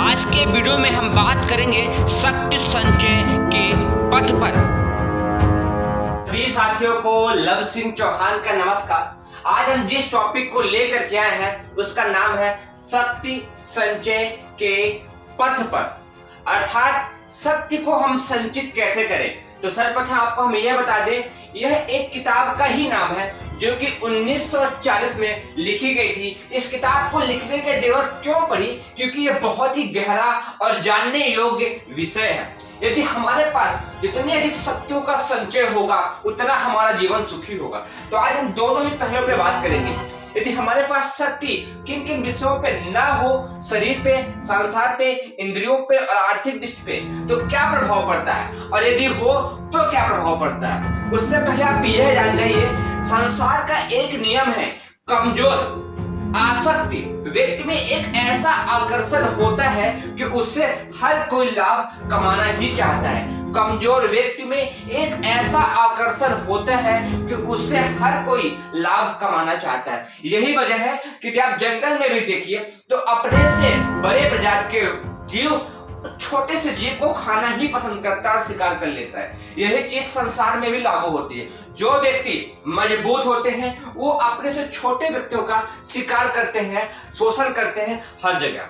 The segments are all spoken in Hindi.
आज के वीडियो में हम बात करेंगे शक्ति संचय के पथ पर। सभी साथियों को लव सिंह चौहान का नमस्कार। आज हम जिस टॉपिक को लेकर के आए हैं उसका नाम है शक्ति संचय के पथ पर, अर्थात शक्ति को हम संचित कैसे करें। तो सर्वप्रथम आपको हम यह बता दें, यह एक किताब का ही नाम है जो कि 1940 में लिखी गई थी। इस किताब को लिखने की जरूरत क्यों पड़ी? क्योंकि यह बहुत ही गहरा और जानने योग्य विषय है। यदि हमारे पास जितनी अधिक शक्तियों का संचय होगा उतना हमारा जीवन सुखी होगा। तो आज हम दोनों ही पहलुओं पे बात करेंगे। यदि हमारे पास शक्ति किन किन विषयों पे ना हो, शरीर पे, संसार पे, इंद्रियों पे और आर्थिक दृष्टि पे, तो क्या प्रभाव पड़ता है, और यदि हो तो क्या प्रभाव पड़ता है। उससे पहले आप यह जान जाइए, संसार का एक नियम है, कमजोर आसक्ति व्यक्ति में एक ऐसा आकर्षण होता है कि उससे हर कोई लाभ कमाना ही चाहता है। कमजोर व्यक्ति में एक ऐसा आकर्षण होता है कि उससे हर कोई लाभ कमाना चाहता है। यही वजह है कि आप जंगल में भी देखिए तो अपने से बड़े प्रजाति के जीव छोटे से जीव को खाना ही पसंद करता है, शिकार कर लेता है। यही चीज संसार में भी लागू होती है। जो व्यक्ति मजबूत होते हैं वो अपने से छोटे व्यक्तियों का शिकार करते हैं, शोषण करते हैं हर जगह।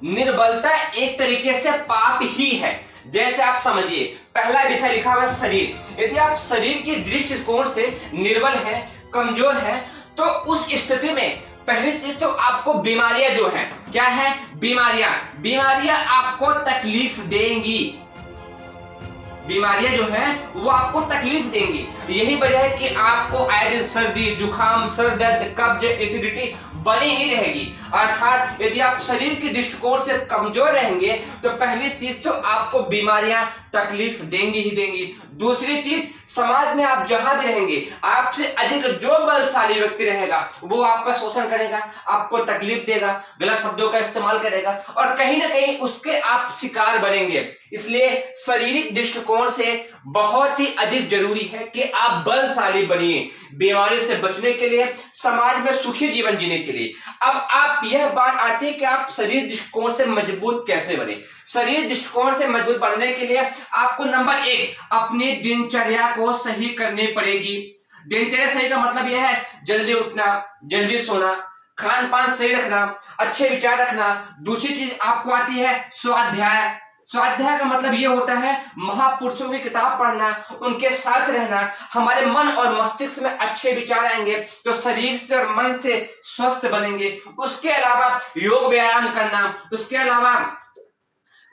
निर्बलता एक तरीके से पाप ही है। जैसे आप समझिए, पहला विषय लिखा हुआ है शरीर। यदि आप शरीर की दृष्टिकोण से निर्बल हैं, कमजोर हैं, तो उस स्थिति में पहली चीज तो आपको बीमारियां जो हैं, क्या है, बीमारियां आपको तकलीफ देंगी। बीमारियां जो हैं वो आपको तकलीफ देंगी। यही वजह है कि आपको आए दिन सर्दी, जुकाम, सर दर्द, कब्ज, एसिडिटी बनी ही रहेगी। अर्थात यदि आप शरीर के दृष्टिकोण से कमजोर रहेंगे तो पहली चीज तो आपको बीमारियां तकलीफ देंगी ही देंगी। दूसरी चीज, समाज में आप जहां भी रहेंगे, आपसे अधिक जो बलशाली व्यक्ति रहेगा वो आपका शोषण करेगा, आपको तकलीफ देगा, गलत शब्दों का इस्तेमाल करेगा और कहीं ना कहीं उसके आप शिकार बनेंगे। इसलिए शारीरिक दृष्टिकोण से बहुत ही अधिक जरूरी है कि आप बलशाली बनिए, बीमारी से बचने के लिए, समाज में सुखी जीवन जीने के लिए। अब आप यह बात आती है कि आप शरीर दृष्टिकोण से मजबूत कैसे बने। शरीर दृष्टिकोण से मजबूत बनने के लिए आपको नंबर 1 अपनी दिनचर्या को सही करनी पड़ेगी। दिनचर्या सही का मतलब यह है जल्दी उठना, जल्दी सोना, खान पान सही रखना, अच्छे विचार रखना। दूसरी चीज आपको आती है स्वाध्याय। स्वाध्याय का मतलब ये होता है महापुरुषों की किताब पढ़ना, उनके साथ रहना। हमारे मन और मस्तिष्क में अच्छे विचार आएंगे तो शरीर से और मन से स्वस्थ बनेंगे। उसके अलावा योग व्यायाम करना, उसके अलावा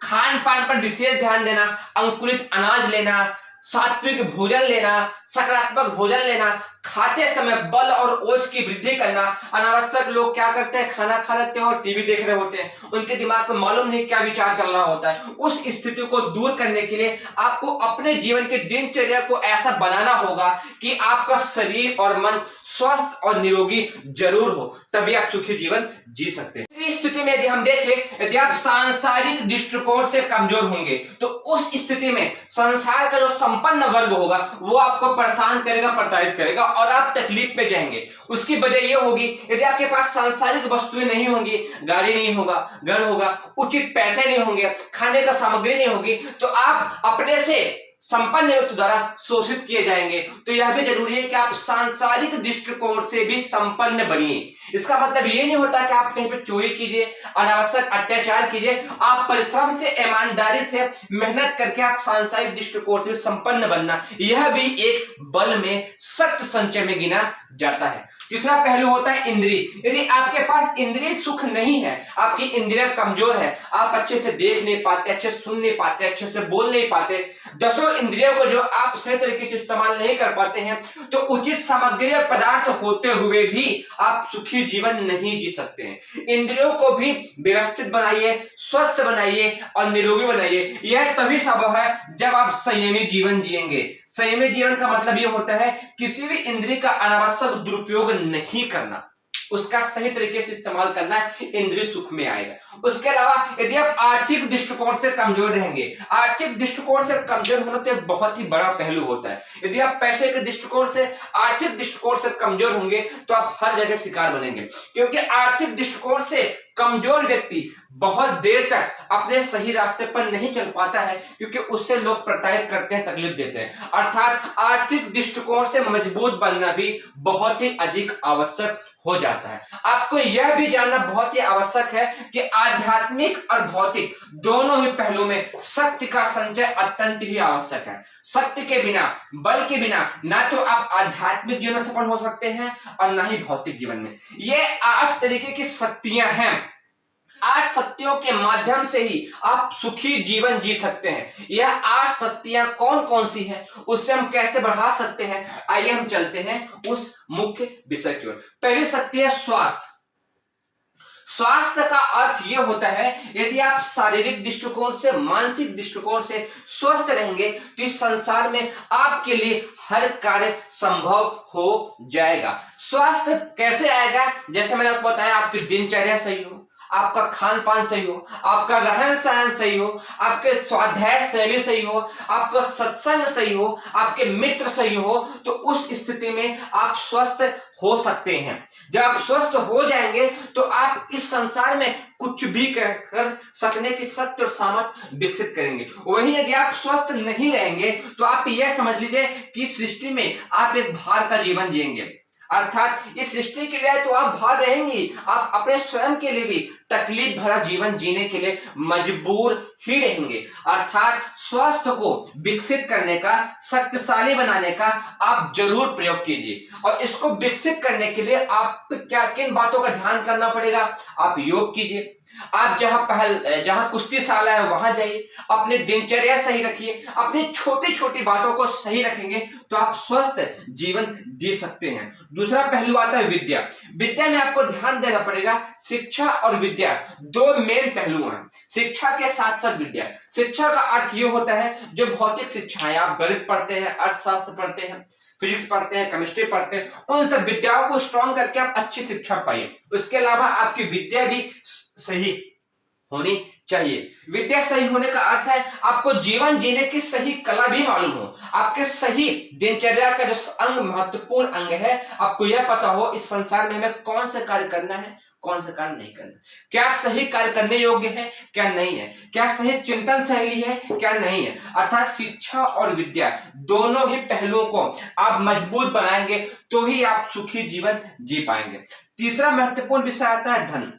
खान पान पर विशेष ध्यान देना, अंकुरित अनाज लेना, सात्विक भोजन लेना, सकारात्मक भोजन लेना, खाते समय बल और ओज की वृद्धि करना। अनावश्यक लोग क्या करते हैं, खाना खा लेते हैं और टीवी देख रहे होते हैं, उनके दिमाग में मालूम नहीं क्या विचार चल रहा होता है। उस स्थिति को दूर करने के लिए आपको अपने जीवन के दिनचर्या को ऐसा बनाना होगा कि आपका शरीर और मन स्वस्थ और निरोगी जरूर हो, तभी आप सुखी जीवन जी सकते हैं। इस स्थिति में यदि हम देखें, यदि आप सांसारिक दृष्टिकोण से कमजोर होंगे तो उस स्थिति में संसार का जो संपन्न वर्ग होगा वो आपको परेशान करेगा, प्रताड़ित करेगा और आप तकलीफ में जाएंगे। उसकी वजह यह होगी, यदि आपके पास सांसारिक वस्तुएं नहीं होंगी, गाड़ी नहीं होगा, घर होगा, उचित पैसे नहीं होंगे, खाने का सामग्री नहीं होगी, तो आप अपने से संपन्न व्यक्ति द्वारा शोषित किए जाएंगे। तो यह भी जरूरी है कि आप सांसारिक दृष्टिकोण से भी संपन्न बनिए। इसका मतलब ये नहीं होता कि आप कहीं पे चोरी कीजिए, अनावश्यक अत्याचार कीजिए। आप परिश्रम से, ईमानदारी से मेहनत करके आप सांसारिक दृष्टिकोण से संपन्न बनना, यह भी एक बल में, शक्ति संचय में गिना जाता है। तीसरा पहलू होता है इंद्रिय। यदि आपके पास इंद्रिय सुख नहीं है, आपकी इंद्रिय कमजोर है, आप अच्छे से देख नहीं पाते, अच्छे से सुन नहीं पाते, अच्छे से बोल नहीं पाते, दसों इंद्रियों को जो आप सही तरीके से इस्तेमाल नहीं कर पाते हैं, तो उचित सामग्री और पदार्थ होते हुए भी आप सुखी जीवन नहीं जी सकते हैं। इंद्रियों को भी व्यवस्थित बनाइए, स्वस्थ बनाइए और निरोगी बनाइए। यह तभी संभव है जब आप संयमी जीवन जिएंगे। संयमी जीवन का मतलब यह होता है किसी भी इंद्रिय का अनावश्यक दुरुपयोग नहीं करना, उसका सही तरीके से इस्तेमाल करना है, इंद्रिय सुख में आएगा। उसके अलावा यदि आप आर्थिक दृष्टिकोण से कमजोर रहेंगे, आर्थिक दृष्टिकोण से कमजोर होना तो बहुत ही बड़ा पहलू होता है। यदि आप पैसे के दृष्टिकोण से, आर्थिक दृष्टिकोण से कमजोर होंगे तो आप हर जगह शिकार बनेंगे, क्योंकि आर्थिक दृष्टिकोण से कमजोर व्यक्ति बहुत देर तक अपने सही रास्ते पर नहीं चल पाता है, क्योंकि उससे लोग प्रताड़ित करते हैं, तकलीफ देते हैं। अर्थात आर्थिक दृष्टिकोण से मजबूत बनना भी बहुत ही अधिक आवश्यक हो जाता है। आपको यह भी जानना बहुत ही आवश्यक है कि आध्यात्मिक और भौतिक दोनों ही पहलू में शक्ति का संचय अत्यंत ही आवश्यक है। शक्ति के बिना, बल के बिना ना तो आप आध्यात्मिक जीवन में सफल हो सकते हैं और ना ही भौतिक जीवन में। ये 8 तरीके की शक्तियां हैं। 8 शक्तियों के माध्यम से ही आप सुखी जीवन जी सकते हैं। यह 8 शक्तियां कौन कौन सी हैं, उससे हम कैसे बढ़ा सकते हैं, आइए हम चलते हैं उस मुख्य विषय की ओर। पहली शक्ति है स्वास्थ्य। स्वास्थ्य का अर्थ यह होता है, यदि आप शारीरिक दृष्टिकोण से, मानसिक दृष्टिकोण से स्वस्थ रहेंगे तो इस संसार में आपके लिए हर कार्य संभव हो जाएगा। स्वास्थ्य कैसे आएगा? जैसे मैंने आपको बताया, आपकी दिनचर्या सही हो, आपका खान पान सही हो, आपका रहन सहन सही हो, आपके स्वाध्याय शैली सही हो, आपका सत्संग सही हो, आपके मित्र सही हो, तो उस स्थिति में आप स्वस्थ हो सकते हैं। जब आप स्वस्थ हो जाएंगे तो आप इस संसार में कुछ भी कर सकने की शक्ति और सामर्थ्य विकसित करेंगे। वहीं यदि आप स्वस्थ नहीं रहेंगे तो आप यह समझ लीजिए कि सृष्टि में आप एक भार का जीवन जिएंगे। अर्थात इस सृष्टि के लिए तो आप भार रहेंगे, आप अपने स्वयं के लिए भी तकलीफ भरा जीवन जीने के लिए मजबूर ही रहेंगे। अर्थात स्वास्थ्य को विकसित करने का, शक्तिशाली बनाने का आप जरूर प्रयोग कीजिए। और इसको विकसित करने के लिए आप क्या किन बातों का ध्यान करना पड़ेगा? आप योग कीजिए, आप जहां कुश्तीशाला है वहां जाइए, अपनी दिनचर्या सही रखिए, अपनी छोटी छोटी बातों को सही रखेंगे तो आप स्वस्थ जीवन जी सकते हैं। दूसरा पहलू आता है विद्या। विद्या में आपको ध्यान देना पड़ेगा। शिक्षा और विद्या दो मेन पहलू हैं। शिक्षा के साथ साथ विद्या। शिक्षा का अर्थ ये होता है जो भौतिक शिक्षा है, आप गणित पढ़ते हैं, अर्थशास्त्र पढ़ते हैं, फिजिक्स पढ़ते हैं, केमिस्ट्री पढ़ते हैं, उन सब विद्याओं को स्ट्रॉन्ग करके आप अच्छी शिक्षा पाइए। उसके अलावा आपकी विद्या भी सही होनी चाहिए। विद्या सही होने का अर्थ है आपको जीवन जीने की सही कला भी मालूम हो, आपके सही दिनचर्या का जो अंग, महत्वपूर्ण अंग है, आपको यह पता हो इस संसार में हमें कौन सा कार्य करना है, कौन सा कार्य नहीं करना, क्या सही कार्य करने योग्य है, क्या नहीं है, क्या सही चिंतन शैली है, क्या नहीं है। अर्थात शिक्षा और विद्या दोनों ही पहलुओं को आप मजबूत बनाएंगे तो ही आप सुखी जीवन जी पाएंगे। तीसरा महत्वपूर्ण विषय आता है धन।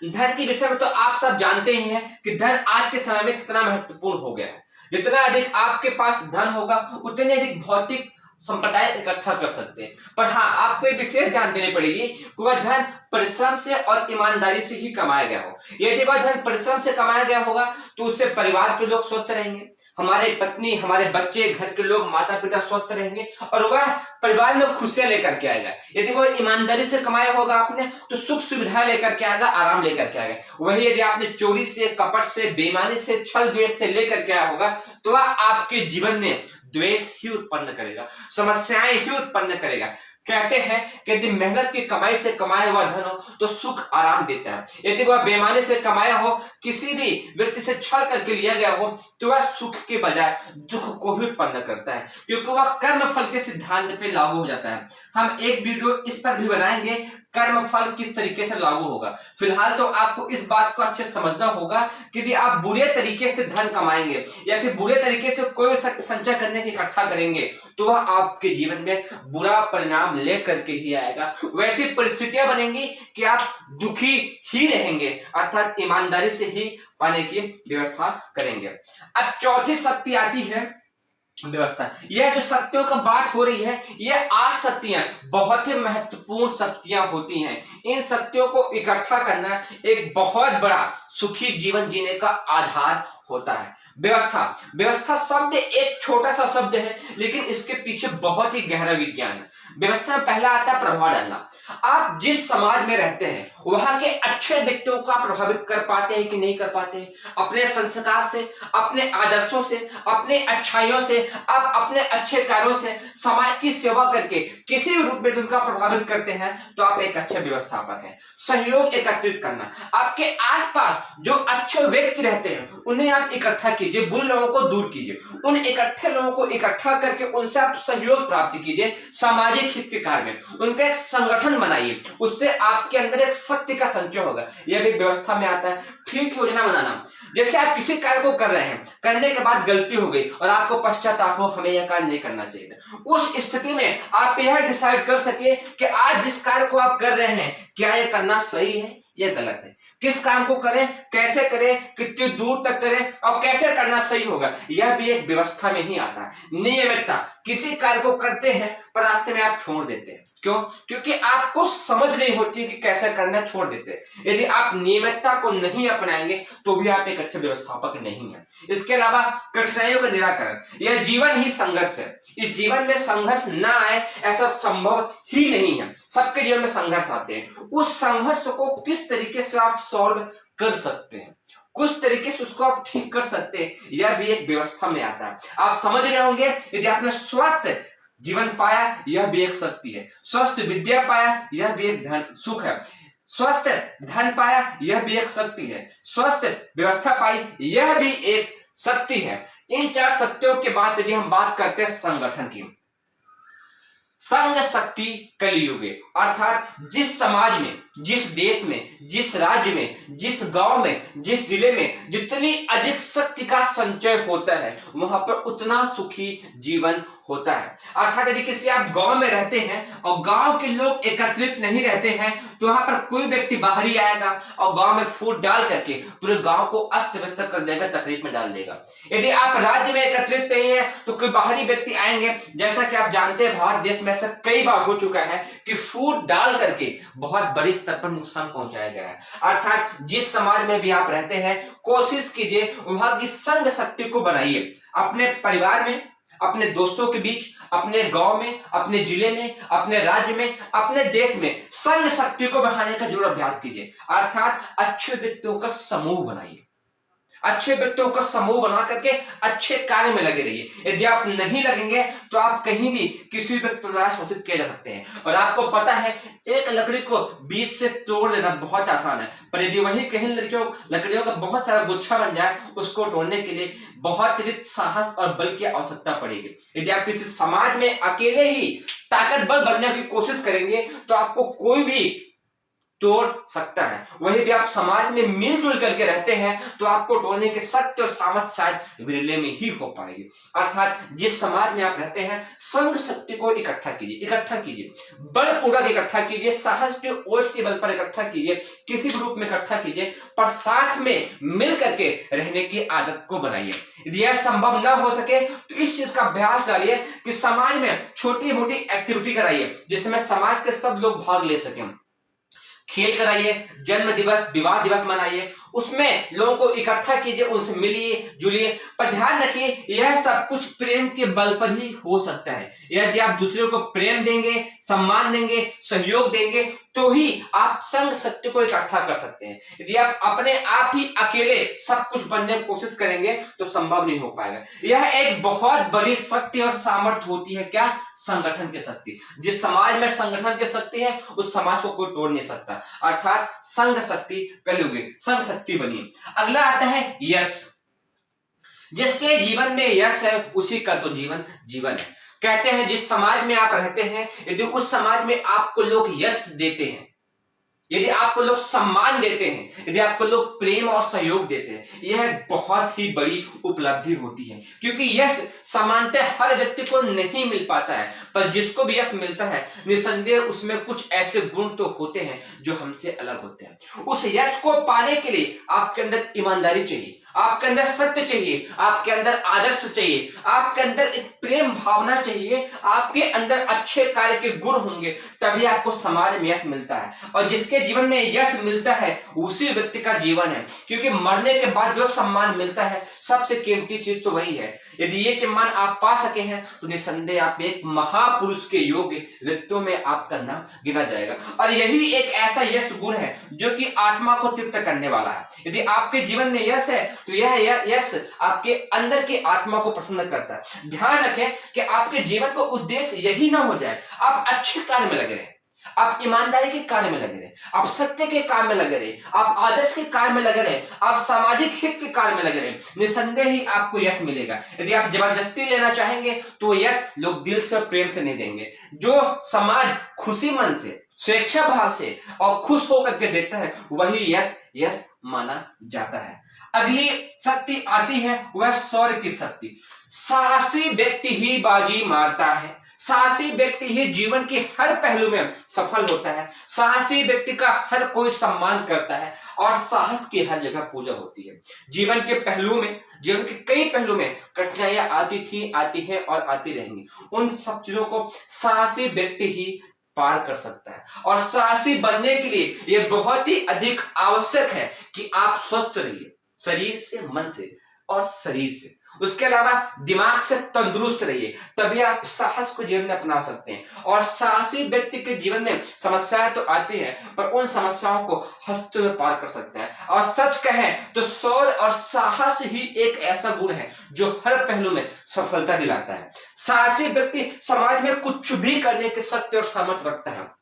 धन के विषय में तो आप सब जानते ही हैं कि धन आज के समय में कितना महत्वपूर्ण हो गया है। जितना अधिक आपके पास धन होगा उतने अधिक भौतिक संपदाएं इकट्ठा कर सकते हैं। पर हाँ, आपको एक विशेष ध्यान देनी पड़ेगी कि वह धन परिश्रम से और ईमानदारी से ही कमाया गया हो। यदि वह धन परिश्रम से कमाया गया होगा तो उससे परिवार के लोग स्वस्थ रहेंगे, हमारे पत्नी, हमारे बच्चे, घर के लोग, माता पिता स्वस्थ रहेंगे और वह परिवार में खुशियां लेकर के आएगा। यदि वह ईमानदारी से कमाया होगा आपने तो सुख सुविधा लेकर के आएगा, आराम लेकर के आएगा। वही यदि आपने चोरी से, कपट से, बेईमानी से, छल द्वेष से लेकर के आया होगा तो वह आपके जीवन में द्वेष ही उत्पन्न करेगा, समस्याएं ही उत्पन्न करेगा। कहते हैं कि यदि मेहनत की कमाई से कमाया हुआ धन हो तो सुख आराम देता है, यदि वह बेईमानी से कमाया हो, किसी भी व्यक्ति से छल करके लिया गया हो तो वह सुख के बजाय दुख को ही उत्पन्न करता है, क्योंकि वह कर्म फल के सिद्धांत पे लागू हो जाता है। हम एक वीडियो इस पर भी बनाएंगे, कर्म फल किस तरीके से लागू होगा। फिलहाल तो आपको इस बात को अच्छे समझना होगा कि यदि आप बुरे तरीके से धन कमाएंगे या फिर बुरे तरीके से कोई संचय करने की इकट्ठा करेंगे तो वह आपके जीवन में बुरा परिणाम लेकर के ही आएगा। वैसी परिस्थितियां बनेंगी कि आप दुखी ही रहेंगे, अर्थात ईमानदारी से ही पाने की व्यवस्था करेंगे। अब चौथी शक्ति आती है व्यवस्था। यह जो शक्तियों का बात हो रही है, यह 8 शक्तियां बहुत ही महत्वपूर्ण शक्तियां होती हैं। इन शक्तियों को इकट्ठा करना एक बहुत बड़ा सुखी जीवन जीने का आधार होता है। व्यवस्था, व्यवस्था शब्द एक छोटा सा शब्द है लेकिन इसके पीछे बहुत ही गहरा विज्ञान है। व्यवस्था में पहला आता है प्रभाव डालना। आप जिस समाज में रहते हैं वहां के अच्छे व्यक्तियों को आप प्रभावित कर पाते हैं कि नहीं कर पाते हैं? अपने संस्कार से, अपने आदर्शों से, अपने अच्छाइयों से, आप अपने अच्छे कार्यों से समाज की सेवा करके किसी भी रूप में उनका प्रभावित करते हैं तो आप एक अच्छे व्यवस्थापक हैं। सहयोग एकत्रित करना, आपके आसपास जो अच्छे व्यक्ति रहते हैं उन्हें आप इकट्ठा कीजिए, बुरे लोगों को दूर कीजिए, उन इकट्ठे लोगों को इकट्ठा करके उनसे आप सहयोग प्राप्त कीजिए, सामाजिक सामाजिक हित के कार्य में उनका एक संगठन बनाइए, उससे आपके अंदर एक शक्ति का संचय होगा। यह भी व्यवस्था में आता है। ठीक योजना बनाना, जैसे आप किसी कार्य को कर रहे हैं, करने के बाद गलती हो गई और आपको पश्चाताप हो, हमें यह कार्य नहीं करना चाहिए था, उस स्थिति में आप यह डिसाइड कर सके कि आज जिस कार्य को आप कर रहे हैं क्या यह करना सही है या गलत है, किस काम को करें, कैसे करें, कितनी दूर तक करें और कैसे करना सही होगा। यह भी एक व्यवस्था में ही आता है। नियमितता, किसी कार्य को करते हैं पर रास्ते में आप छोड़ देते हैं, क्यों? क्योंकि आपको समझ नहीं होती कि कैसे करना, छोड़ देते हैं। यदि आप नियमितता को नहीं अपनाएंगे तो भी आप एक अच्छे व्यवस्थापक नहीं है। इसके अलावा कठिनाइयों का निराकरण, यह जीवन ही संघर्ष है। इस जीवन में संघर्ष ना आए ऐसा संभव ही नहीं है। सबके जीवन में संघर्ष आते हैं। उस संघर्ष को किस तरीके से आप सॉल्व कर सकते हैं, कुछ तरीके से उसको आप ठीक कर सकते हैं, यह भी एक व्यवस्था में आता है। आप समझ रहे होंगे, यदि आपने स्वस्थ जीवन पाया यह भी एक शक्ति है, स्वस्थ विद्या पाया यह भी एक धन सुख है, स्वस्थ धन पाया यह भी एक शक्ति है, स्वस्थ व्यवस्था पाई यह भी एक शक्ति है। इन 4 शक्तियों के बाद यदि हम बात करते हैं संगठन की, संघ शक्ति कलियुगे, अर्थात जिस समाज में, जिस देश में, जिस राज्य में, जिस गांव में, जिस जिले में जितनी अधिक शक्ति का संचय होता है वहां पर उतना सुखी जीवन होता है। अर्थात यदि किसी आप गांव में रहते हैं और गांव के लोग एकत्रित नहीं रहते हैं तो वहां पर कोई व्यक्ति बाहरी आएगा और गांव में फूट डाल करके पूरे गांव को अस्त व्यस्त कर देगा, तकलीफ में डाल देगा। यदि आप राज्य में एकत्रित नहीं है तो कोई बाहरी व्यक्ति आएंगे, जैसा कि आप जानते हैं भारत देश में ऐसा कई बार हो चुका है कि फूट डाल करके बहुत बड़े स्तर पर नुकसान पहुंचाया गया है। अर्थात जिस समाज में भी आप रहते हैं कोशिश कीजिए वहां की संघ शक्ति को बनाइए, अपने परिवार में, अपने दोस्तों के बीच, अपने गांव में, अपने जिले में, अपने राज्य में, अपने देश में संघ शक्ति को बढ़ाने का जरूर अभ्यास कीजिए। अर्थात अच्छे व्यक्तियों का समूह बनाइए, अच्छे व्यक्तियों का समूह बना करके अच्छे कार्य में लगे रहिए। यदि आप नहीं लगेंगे तो आप कहीं भी किसी व्यक्ति द्वारा शोषित किए जा सकते हैं। और आपको पता है एक लकड़ी को बीच से तोड़ देना बहुत आसान है, पर यदि वही कहीं लकड़ियों का बहुत सारा गुच्छा बन जाए उसको तोड़ने के लिए बहुत अधिक साहस और बल की आवश्यकता पड़ेगी। यदि आप किसी समाज में अकेले ही ताकतवर बनने की कोशिश करेंगे तो आपको कोई भी तोड़ सकता है। वही यदि आप समाज में मिलजुल करके रहते हैं तो आपको तोड़ने के शक्ति और सामर्थ्य शायद विरले में ही हो पाएगी। अर्थात जिस समाज में आप रहते हैं संघ शक्ति को इकट्ठा कीजिए, बलपूर्वक इकट्ठा कीजिए, साहस के ओज के बल पर इकट्ठा कीजिए, किसी भी रूप में इकट्ठा कीजिए, पर साथ में मिल करके रहने की आदत को बनाइए। यदि यह संभव न हो सके तो इस चीज का अभ्यास डालिए कि समाज में छोटी मोटी एक्टिविटी कराइए जिसमें समाज के सब लोग भाग ले सकें। खेल कराइए, जन्म दिवस, विवाह दिवस मनाइए, उसमें लोगों को इकट्ठा कीजिए, उनसे मिलिए जुलिए, पर ध्यान रखिए यह सब कुछ प्रेम के बल पर ही हो सकता है। यदि आप दूसरे को प्रेम देंगे, सम्मान देंगे, सहयोग देंगे तो ही आप संघ शक्ति को इकट्ठा कर सकते हैं। यदि आप अपने आप ही अकेले सब कुछ बनने की कोशिश करेंगे तो संभव नहीं हो पाएगा। यह एक बहुत बड़ी शक्ति और सामर्थ्य होती है, क्या? संगठन की शक्ति। जिस समाज में संगठन की शक्ति है उस समाज को कोई तोड़ नहीं सकता। अर्थात संघ शक्ति कलियुगी, संघ शक्ति बनिए। अगला आता है यश। जिसके जीवन में यश है उसी का तो जीवन है। कहते हैं जिस समाज में आप रहते हैं यदि उस समाज में आपको लोग यश देते हैं, यदि आपको लोग सम्मान देते हैं, यदि आपको लोग प्रेम और सहयोग देते हैं, यह बहुत ही बड़ी उपलब्धि होती है। क्योंकि यश सामान्यतः हर व्यक्ति को नहीं मिल पाता है, पर जिसको भी यश मिलता है निसंदेह उसमें कुछ ऐसे गुण तो होते हैं जो हमसे अलग होते हैं। उस यश को पाने के लिए आपके अंदर ईमानदारी चाहिए, आपके अंदर सत्य चाहिए, आपके अंदर आदर्श चाहिए, आपके अंदर एक प्रेम भावना चाहिए, आपके अंदर अच्छे कार्य के गुण होंगे, तभी आपको समाज में यश मिलता है। और जिसके जीवन में यश मिलता है उसी व्यक्ति का जीवन है। क्योंकि मरने के बाद जो सम्मान मिलता है सबसे कीमती चीज तो वही है। यदि ये सम्मान आप पा सके हैं तो निसंदेह आप एक महापुरुष के योग्य व्यक्तियों में आपका नाम गिना जाएगा। और यही एक ऐसा यश गुण है जो कि आत्मा को तृप्त करने वाला है। यदि आपके जीवन में यश है तो यह यश आपके अंदर की आत्मा को प्रसन्न करता है। ध्यान रखें कि आपके जीवन का उद्देश्य यही ना हो जाए आप अच्छे कार्य में लगे रहें, आप ईमानदारी के कार्य में लगे रहे, आप सत्य के काम में लगे रहे, आप आदर्श के कार्य में लगे रहे, आप सामाजिक हित के कार्य में लगे रहे, निसंदेह ही आपको यश मिलेगा। यदि आप जबरदस्ती लेना चाहेंगे तो यश लोग दिल से और प्रेम से नहीं देंगे। जो समाज खुशी मन से, स्वेच्छा भाव से और खुश होकर के देता है वही यश माना जाता है। अगली शक्ति आती है वह शौर्य की शक्ति। साहसी व्यक्ति ही बाजी मारता है, साहसी व्यक्ति ही जीवन के हर पहलू में सफल होता है, साहसी व्यक्ति का हर कोई सम्मान करता है और साहस की हर जगह पूजा होती है। जीवन के पहलुओं में, जीवन के कई पहलू में कठिनाइयां आती थी, आती है और आती रहेंगी। उन सब चीजों को साहसी व्यक्ति ही पार कर सकता है और साहसी बनने के लिए यह बहुत ही अधिक आवश्यक है कि आप स्वस्थ रहिए, शरीर से, मन से और शरीर से। उसके अलावा दिमाग से तंदुरुस्त रहिए, तभी आप साहस को जीवन में अपना सकते हैं। और साहसी व्यक्ति के जीवन में समस्याएं तो आती हैं पर उन समस्याओं को हंसते हुए पार कर सकता है। और सच कहें तो शौर्य और साहस ही एक ऐसा गुण है जो हर पहलू में सफलता दिलाता है। साहसी व्यक्ति समाज में कुछ भी करने के शक्ति और सामर्थ्य रखता है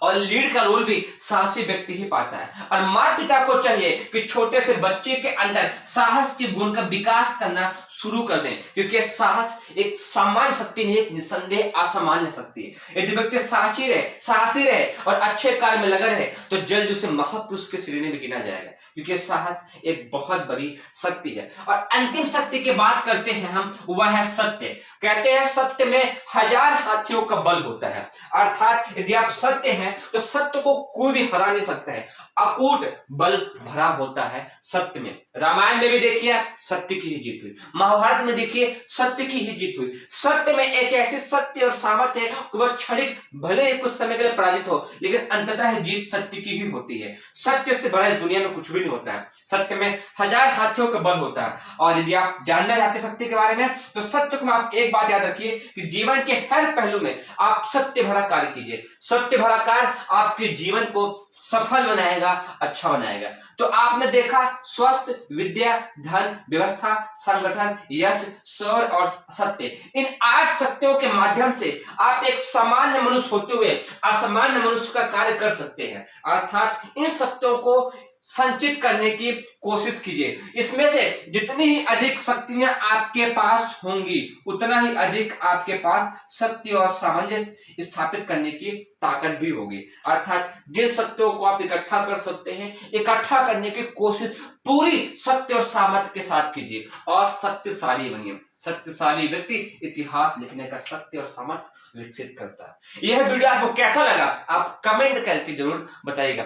और लीड का रोल भी साहसी व्यक्ति ही पाता है। और माता पिता को चाहिए कि छोटे से बच्चे के अंदर साहस के गुण का विकास करना शुरू कर दें, क्योंकि साहस एक सामान्य शक्ति नहीं, एक निसंदेह असामान्य शक्ति है। यदि व्यक्ति साहसी रहे और अच्छे कार्य में लगा रहे तो जल्द उसे महापुरुष की श्रेणी में गिना जाएगा, क्योंकि साहस एक बहुत बड़ी शक्ति है। और अंतिम शक्ति की बात करते हैं हम, वह है सत्य। कहते हैं सत्य में 1000 हाथियों का बल होता है, अर्थात यदि आप सत्य हैं तो सत्य को कोई भी हरा नहीं सकता है। अकूट बल भरा होता है सत्य में। रामायण में भी देखिए सत्य की ही जीत हुई, महाभारत में देखिए सत्य की ही जीत हुई। सत्य में एक ऐसी शक्ति और सामर्थ्य है कि वह क्षणिक भले ही कुछ समय के लिए पराजित हो, लेकिन अंततः जीत सत्य की ही होती है। सत्य से बड़ा इस दुनिया में कुछ भी नहीं होता है। सत्य में 1000 हाथियों का बल होता है। और यदि आप जानना चाहते हैं सत्य के बारे में तो सत्य को आप एक बात याद रखिए कि जीवन के हर पहलू में आप सत्य भरा कार्य कीजिए। सत्य भरा कार्य आपके जीवन को सफल बनाएगा, अच्छा बनाएगा। तो आपने देखा स्वस्थ, विद्या, धन, व्यवस्था, संगठन, यश, शौर्य और सत्य, इन 8 शक्तियों के माध्यम से आप एक सामान्य मनुष्य होते हुए असामान्य मनुष्य का कार्य कर सकते हैं। अर्थात इन शक्तियों को संचित करने की कोशिश कीजिए। इसमें से जितनी ही अधिक शक्तियां आपके पास होंगी उतना ही अधिक आपके पास शक्ति और सामंजस्य स्थापित करने की ताकत भी होगी। अर्थात जिन शक्तियों को आप इकट्ठा कर सकते हैं, इकट्ठा करने की कोशिश पूरी शक्ति और सामर्थ्य के साथ कीजिए और शक्तिशाली बनिए। शक्तिशाली व्यक्ति इतिहास लिखने का शक्ति और सामर्थ्य विकसित करता है। यह वीडियो आपको कैसा लगा आप कमेंट करके जरूर बताइएगा।